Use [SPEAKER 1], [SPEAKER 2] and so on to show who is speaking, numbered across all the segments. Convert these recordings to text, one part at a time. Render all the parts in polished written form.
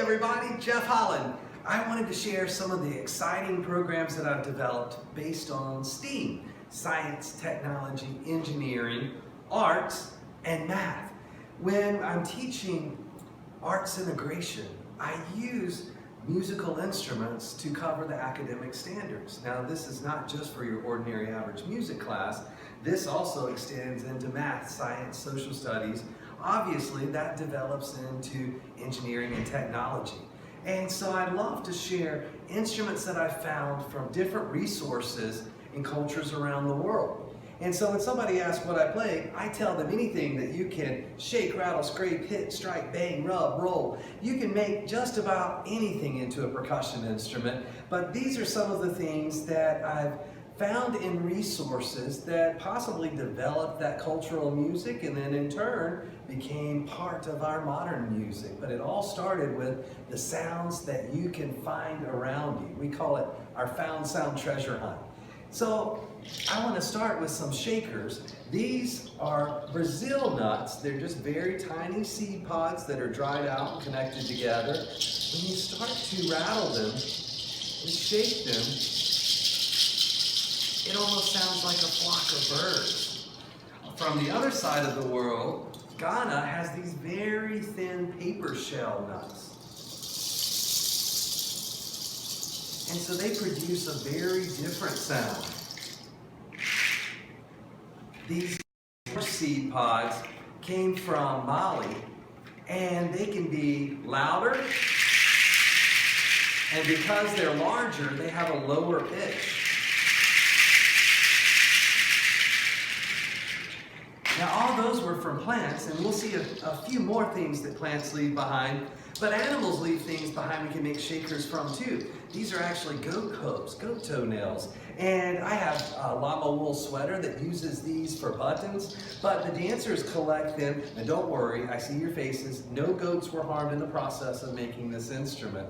[SPEAKER 1] everybody, Jeff Holland. I wanted to share some of the exciting programs that I've developed based on STEAM, science, technology, engineering, arts, and math. When I'm teaching arts integration, I use musical instruments to cover the academic standards. Now, this is not just for your ordinary average music class. This also extends into math, science, social studies. Obviously, that develops into engineering and technology. And so I'd love to share instruments that I've found from different resources in cultures around the world. And so when somebody asks what I play, I tell them anything that you can shake, rattle, scrape, hit, strike, bang, rub, roll. You can make just about anything into a percussion instrument, but these are some of the things that I've found in resources that possibly developed that cultural music and then in turn became part of our modern music. But it all started with the sounds that you can find around you. We call it our found sound treasure hunt. So I want to start with some shakers. These are Brazil nuts. They're just very tiny seed pods that are dried out and connected together. When you start to rattle them and shake them, it almost sounds like a flock of birds. From the other side of the world, Ghana has these very thin paper shell nuts. And so they produce a very different sound. These seed pods came from Mali, and they can be louder, and because they're larger, they have a lower pitch. Now, all those were from plants, and we'll see a few more things that plants leave behind, but animals leave things behind we can make shakers from too. These are actually goat hooves, goat toenails. And I have a llama wool sweater that uses these for buttons, but the dancers collect them, and don't worry, I see your faces, no goats were harmed in the process of making this instrument.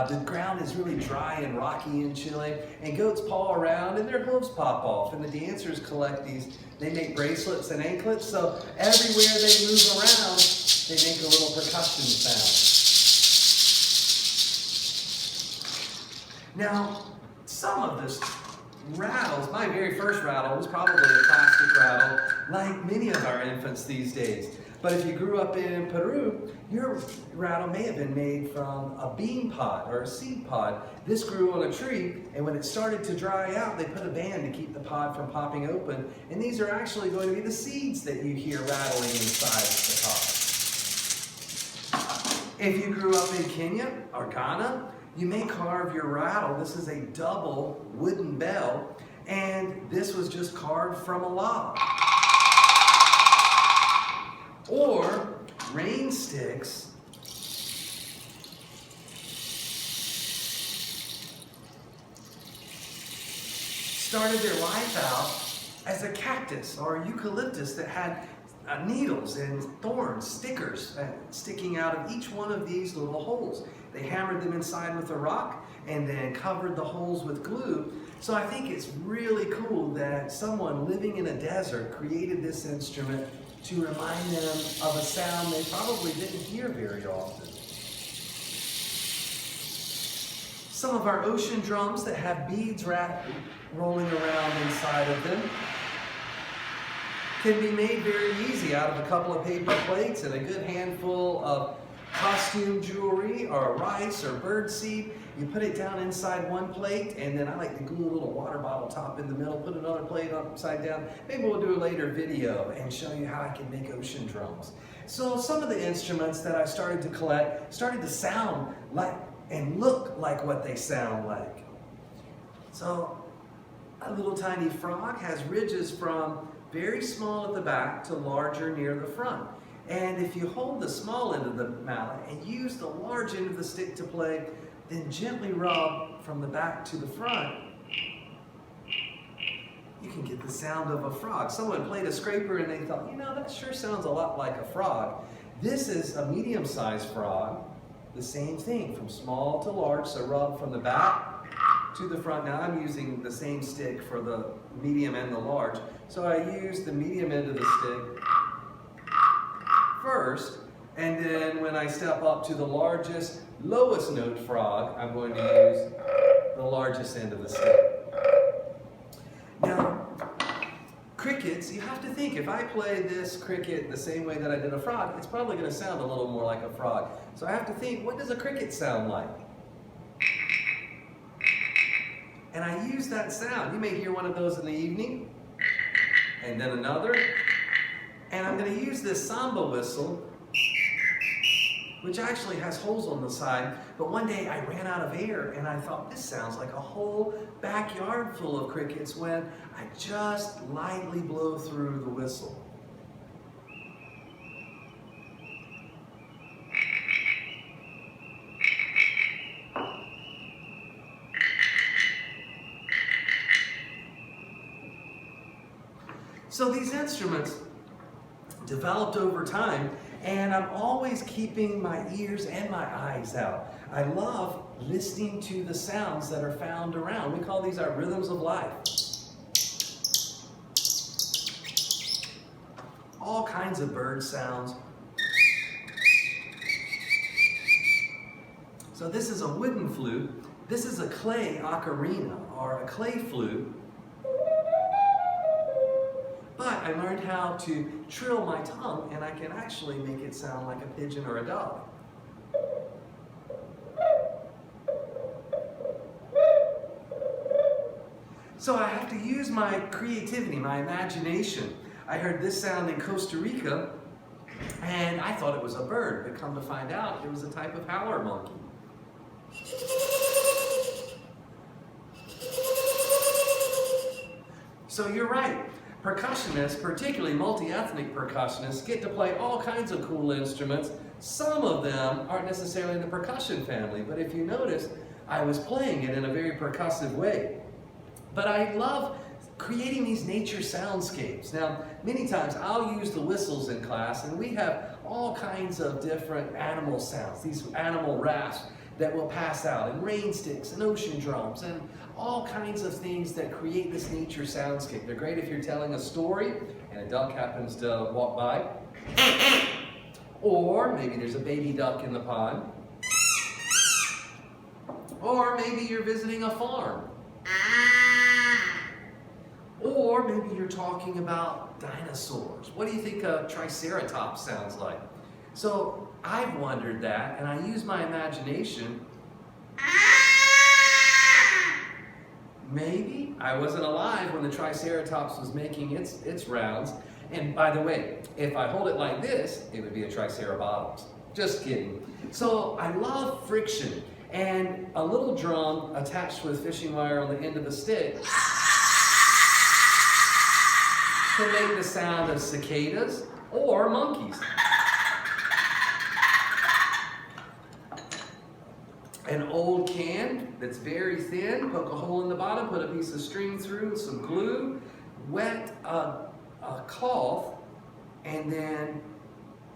[SPEAKER 1] The ground is really dry and rocky in Chile, and goats paw around and their hooves pop off, and the dancers collect these. They make bracelets and anklets, so everywhere they move around, they make a little percussion sound. Now, some of this rattles, my very first rattle was probably a plastic rattle, like many of our infants these days. But if you grew up in Peru, your rattle may have been made from a bean pod or a seed pod. This grew on a tree, and when it started to dry out, they put a band to keep the pod from popping open. And these are actually going to be the seeds that you hear rattling inside the pod. If you grew up in Kenya or Ghana, you may carve your rattle. This is a double wooden bell, and this was just carved from a log. Or rain sticks started their life out as a cactus or a eucalyptus that had needles and thorns, stickers sticking out of each one of these little holes. They hammered them inside with a rock and then covered the holes with glue. So I think it's really cool that someone living in a desert created this instrument to remind them of a sound they probably didn't hear very often. Some of our ocean drums that have beads rolling around inside of them can be made very easy out of a couple of paper plates and a good handful of costume jewelry or rice or bird seed. You put it down inside one plate, and then I like to glue a little water bottle top in the middle, put another plate upside down. Maybe we'll do a later video and show you how I can make ocean drums. So some of the instruments that I started to collect started to sound like and look like what they sound like. So a little tiny frog has ridges from very small at the back to larger near the front. And if you hold the small end of the mallet and use the large end of the stick to play, then gently rub from the back to the front, you can get the sound of a frog. Someone played a scraper and they thought, you know, that sure sounds a lot like a frog. This is a medium-sized frog. The same thing, from small to large, so rub from the back to the front. Now I'm using the same stick for the medium and the large. So I use the medium end of the stick first, And then when I step up to the largest, lowest note frog, I'm going to use the largest end of the stick. Now, crickets, you have to think, if I play this cricket the same way that I did a frog, it's probably going to sound a little more like a frog. So I have to think, what does a cricket sound like? And I use that sound. You may hear one of those in the evening, and then another. And I'm going to use this samba whistle, which actually has holes on the side. But one day I ran out of air and I thought, this sounds like a whole backyard full of crickets, when I just lightly blow through the whistle. So these instruments developed over time, and I'm always keeping my ears and my eyes out. I love listening to the sounds that are found around. We call these our rhythms of life. All kinds of bird sounds. So this is a wooden flute. This is a clay ocarina, or a clay flute. But I learned how to trill my tongue, and I can actually make it sound like a pigeon or a dog. So I have to use my creativity, my imagination. I heard this sound in Costa Rica, and I thought it was a bird, but come to find out, it was a type of howler monkey. So you're right. Percussionists, particularly multi-ethnic percussionists, get to play all kinds of cool instruments. Some of them aren't necessarily in the percussion family, but if you notice, I was playing it in a very percussive way. But I love creating these nature soundscapes. Now, many times I'll use the whistles in class, and we have all kinds of different animal sounds, these animal rasps that will pass out, and rain sticks, and ocean drums, and all kinds of things that create this nature soundscape. They're great if you're telling a story and a duck happens to walk by. Or maybe there's a baby duck in the pond. Or maybe you're visiting a farm. Or maybe you're talking about dinosaurs. What do you think a triceratops sounds like? So I've wondered that, and I use my imagination. Maybe I wasn't alive when the triceratops was making its rounds. And by the way, if I hold it like this, it would be a triceratops. Just kidding. So I love friction, and a little drum attached with fishing wire on the end of the stick can make the sound of cicadas or monkeys. An old can that's very thin, poke a hole in the bottom, put a piece of string through with some glue, wet a cloth, and then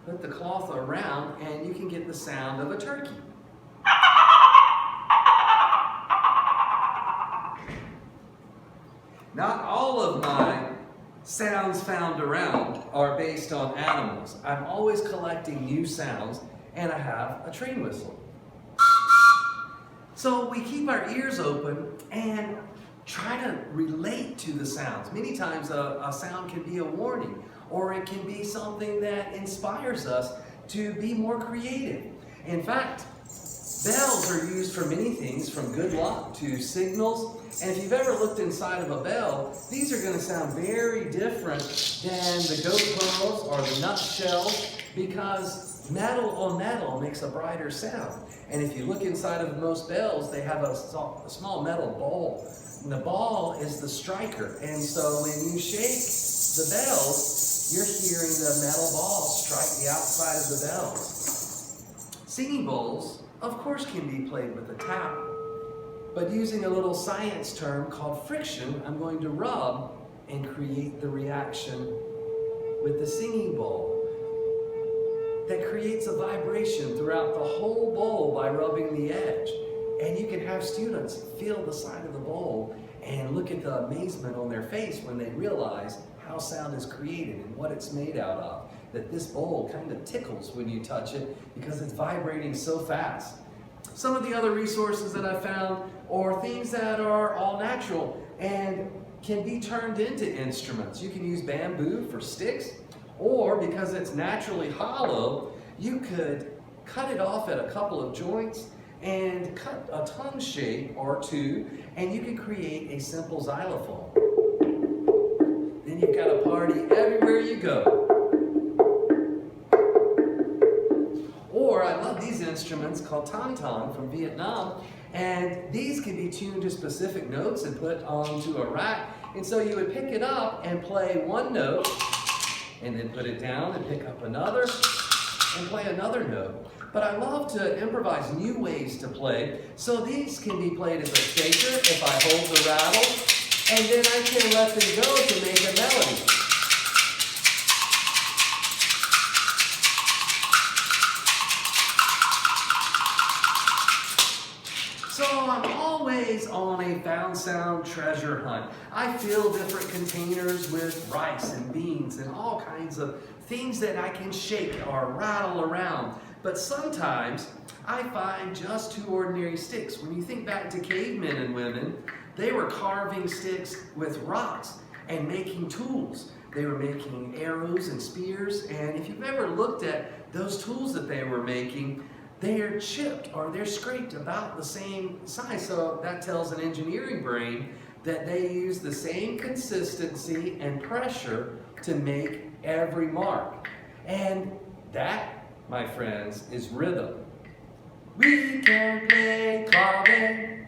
[SPEAKER 1] put the cloth around, and you can get the sound of a turkey. Not all of my sounds found around are based on animals. I'm always collecting new sounds, and I have a train whistle. So we keep our ears open and try to relate to the sounds. Many times a sound can be a warning, or it can be something that inspires us to be more creative. In fact, bells are used for many things, from good luck to signals. And if you've ever looked inside of a bell, these are going to sound very different than the goat pearls or the nutshells, because metal on metal makes a brighter sound. And if you look inside of most bells, they have a small metal ball. And the ball is the striker. And so when you shake the bells, you're hearing the metal ball strike the outside of the bells. Singing bowls, of course, can be played with a tap. But using a little science term called friction, I'm going to rub and create the reaction with the singing bowl that creates a vibration throughout the whole bowl by rubbing the edge. And you can have students feel the side of the bowl and look at the amazement on their face when they realize how sound is created and what it's made out of. that this bowl kind of tickles when you touch it because it's vibrating so fast. Some of the other resources that I found are things that are all natural and can be turned into instruments. You can use bamboo for sticks, or because it's naturally hollow, you could cut it off at a couple of joints and cut a tongue shape or two, and you can create a simple xylophone. Then you've got a party everywhere you go. Or I love these instruments called tam-tam from Vietnam, and these can be tuned to specific notes and put onto a rack. And so you would pick it up and play one note, and then put it down and pick up another, and play another note. But I love to improvise new ways to play. So these can be played as a shaker if I hold the rattle, and then I can let them go to make a melody. So I'm always on a found sound treasure hunt. I fill different containers with rice and beans and all kinds of things that I can shake or rattle around. But sometimes I find just two ordinary sticks. When you think back to cavemen and women, they were carving sticks with rocks and making tools. They were making arrows and spears, and if you've ever looked at those tools that they were making, they're chipped or they're scraped about the same size. So that tells an engineering brain that they use the same consistency and pressure to make every mark. And that, my friends, is rhythm. We can play clave.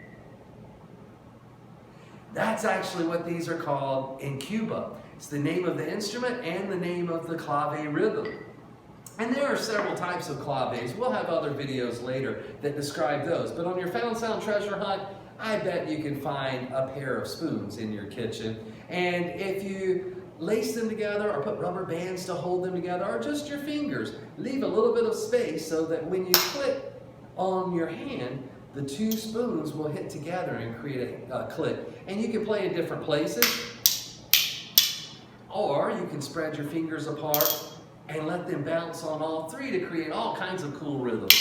[SPEAKER 1] That's actually what these are called in Cuba. It's the name of the instrument and the name of the clave rhythm. And there are several types of claves. We'll have other videos later that describe those. But on your Found Sound Treasure Hunt, I bet you can find a pair of spoons in your kitchen. And if you lace them together or put rubber bands to hold them together, or just your fingers, leave a little bit of space so that when you click on your hand, the two spoons will hit together and create a click. And you can play in different places, or you can spread your fingers apart and let them bounce on all three to create all kinds of cool rhythms.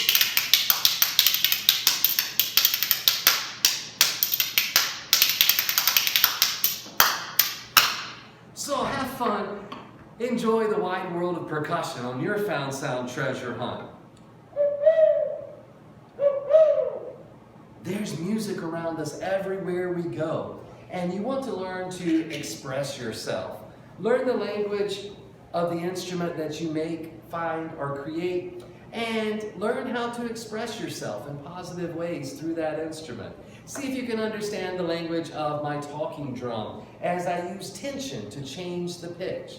[SPEAKER 1] So have fun, enjoy the wide world of percussion on your Found Sound Treasure Hunt. There's music around us everywhere we go, and you want to learn to express yourself. Learn the language of the instrument that you make, find, or create, and learn how to express yourself in positive ways through that instrument. See if you can understand the language of my talking drum as I use tension to change the pitch.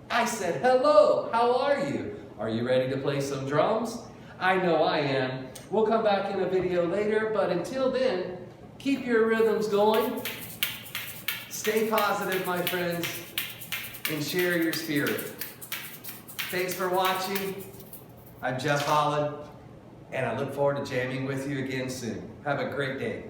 [SPEAKER 1] I said, hello, how are you? Are you ready to play some drums? I know I am. We'll come back in a video later, but until then, keep your rhythms going. Stay positive, my friends, and share your spirit. Thanks for watching. I'm Jeff Holland, and I look forward to jamming with you again soon. Have a great day.